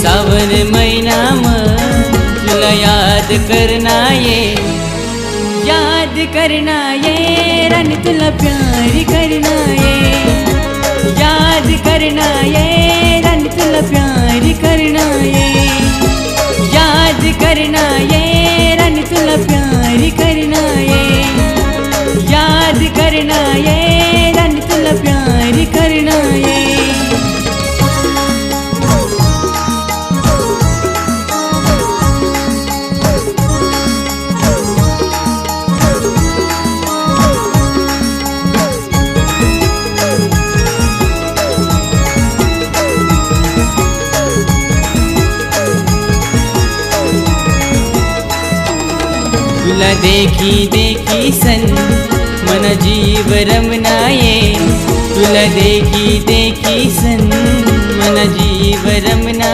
सावन महिना तुला याद करना ये, याद करना ये रानी तुला प्यार करना ये, याद करना ये रानी तुला प्यार करना ये, याद करना ये रानी तुला प्यार करना ये, याद करना ये रानी तुला प्यार करना ये। तुला देखी देखी सन मन जीव रमनाये, तुला देखी देखी सन मन जीव रमना।